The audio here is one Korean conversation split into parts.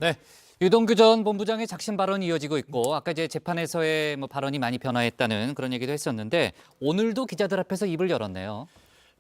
네, 유동규 전 본부장의 작심 발언이 이어지고 있고 아까 이제 재판에서의 발언이 많이 변화했다는 그런 얘기도 했었는데 오늘도 기자들 앞에서 입을 열었네요.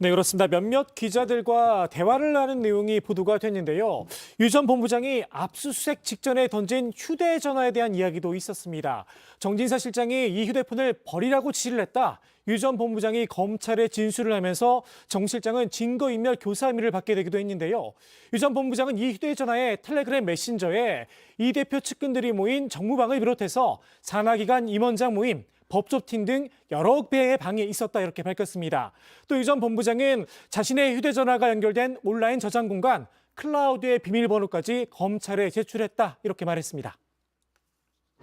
네, 그렇습니다. 몇몇 기자들과 대화를 나눈 내용이 보도가 됐는데요. 유 전 본부장이 압수수색 직전에 던진 휴대전화에 대한 이야기도 있었습니다. 정진사 실장이 이 휴대폰을 버리라고 지시를 했다. 유 전 본부장이 검찰에 진술을 하면서 정 실장은 증거인멸 교사 혐의를 받게 되기도 했는데요. 유 전 본부장은 이 휴대전화에 텔레그램 메신저에 이 대표 측근들이 모인 정무방을 비롯해서 산하기관 임원장 모임, 법조팀 등 여러 개의 방에 있었다 이렇게 밝혔습니다. 또 유 전 본부장은 자신의 휴대전화가 연결된 온라인 저장 공간 클라우드의 비밀번호까지 검찰에 제출했다 이렇게 말했습니다.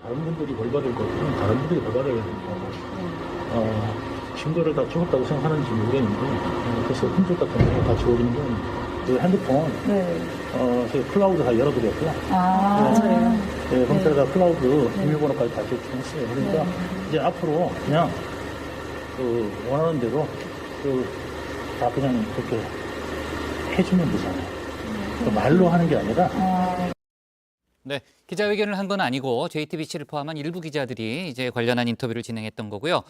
다른 분들이 벌 받을 거고 다른 분들이 벌 받아야 되는 거고 증거를 다 찍었다고 생각하는지 모르겠는데 그래서 흔적 같은 거 다 지워진 건그 핸드폰 저희 클라우드 다 열어드렸고요. 네, 검찰에다 클라우드 비밀번호까지 다 제출했어요. 그러니까 이제 앞으로 그냥 원하는 대로 다 그냥 그렇게 해주면 되잖아요. 말로 하는 게 아니라. 네, 기자회견을 한 건 아니고 JTBC를 포함한 일부 기자들이 이제 관련한 인터뷰를 진행했던 거고요.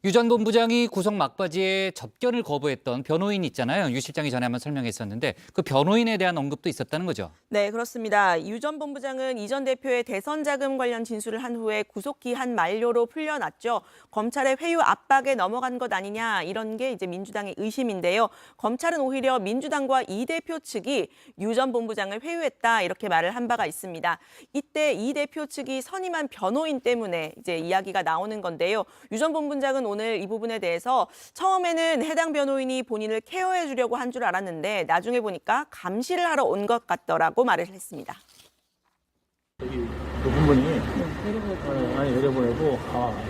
유 전 본부장이 구속 막바지에 접견을 거부했던 변호인 있잖아요. 유 실장이 전에 한번 설명했었는데 그 변호인에 대한 언급도 있었다는 거죠. 네, 그렇습니다. 유 전 본부장은 이 전 대표의 대선 자금 관련 진술을 한 후에 구속 기한 만료로 풀려났죠. 검찰의 회유 압박에 넘어간 것 아니냐 이런 게 이제 민주당의 의심인데요. 검찰은 오히려 민주당과 이 대표 측이 유 전 본부장을 회유했다 이렇게 말을 한 바가 있습니다. 이때 이 대표 측이 선임한 변호인 때문에 이제 이야기가 나오는 건데요. 유 전 본부장은 오늘 이 부분에 대해서 처음에는 해당 변호인이 본인을 케어해 주려고 한 줄 알았는데 나중에 보니까 감시를 하러 온 것 같더라고 말을 했습니다. 여기 그 분분이 내려보내고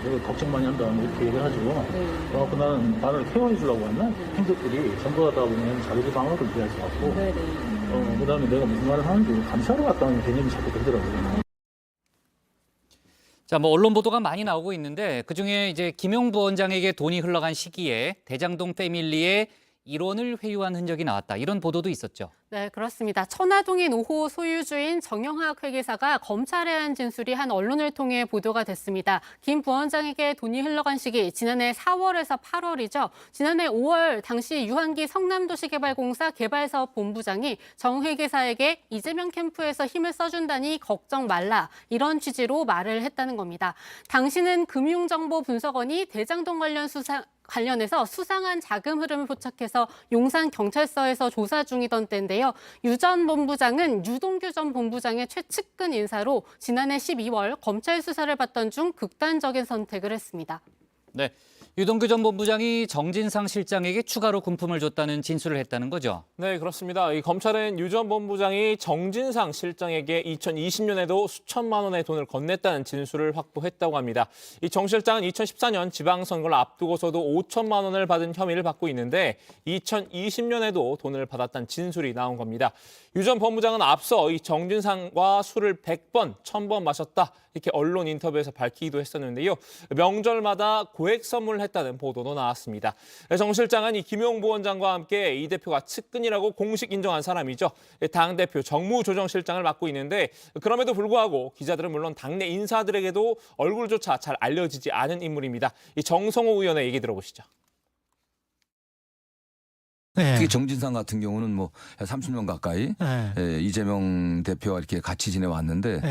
이거 걱정 많이 한다 이렇게 얘기를 하죠. 그래갖고 나는 나를 케어해 주려고 했나? 행적들이 전부 하다 보면 자기들 방어를 이해할 것 같고 그다음에 내가 무슨 말을 하는지 감시하러 갔다는 개념이 자꾸 들더라고요. 자, 언론 보도가 많이 나오고 있는데 그중에 이제 김용 부원장에게 돈이 흘러간 시기에 대장동 패밀리의 일원을 회유한 흔적이 나왔다. 이런 보도도 있었죠. 네, 그렇습니다. 천화동인 5호 소유주인 정영학 회계사가 검찰에 한 진술이 한 언론을 통해 보도가 됐습니다. 김 부원장에게 돈이 흘러간 시기 지난해 4월에서 8월이죠. 지난해 5월 당시 유한기 성남도시개발공사 개발사업 본부장이 정 회계사에게 이재명 캠프에서 힘을 써준다니 걱정 말라 이런 취지로 말을 했다는 겁니다. 당시는 금융정보분석원이 대장동 관련해서 수상한 자금 흐름을 포착해서 용산경찰서에서 조사 중이던 때인데요. 유 전 본부장은 유동규 전 본부장의 최측근 인사로 지난해 12월 검찰 수사를 받던 중 극단적인 선택을 했습니다. 네, 유동규 전 본부장이 정진상 실장에게 추가로 금품을 줬다는 진술을 했다는 거죠. 네, 그렇습니다. 이 검찰은 유 전 본부장이 정진상 실장에게 2020년에도 수천만 원의 돈을 건넸다는 진술을 확보했다고 합니다. 이 정 실장은 2014년 지방선거를 앞두고서도 5천만 원을 받은 혐의를 받고 있는데 2020년에도 돈을 받았다는 진술이 나온 겁니다. 유 전 본부장은 앞서 이 정진상과 술을 100번, 1000번 마셨다 이렇게 언론 인터뷰에서 밝히기도 했었는데요. 명절마다 고액 선물을 했다는 보도도 나왔습니다. 정 실장은 이 김용 부원장과 함께 이 대표가 측근이라고 공식 인정한 사람이죠. 당대표 정무조정실장을 맡고 있는데 그럼에도 불구하고 기자들은 물론 당내 인사들에게도 얼굴조차 잘 알려지지 않은 인물입니다. 이 정성호 의원의 얘기 들어보시죠. 특히 정진상 같은 경우는 30년 가까이 이재명 대표와 이렇게 같이 지내왔는데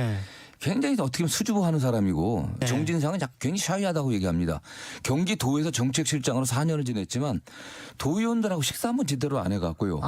굉장히 어떻게 보면 수줍어하는 사람이고 정진상은 굉장히 샤이하다고 얘기합니다. 경기도에서 정책실장으로 4년을 지냈지만 도의원들하고 식사 한번 제대로 안 해갖고요.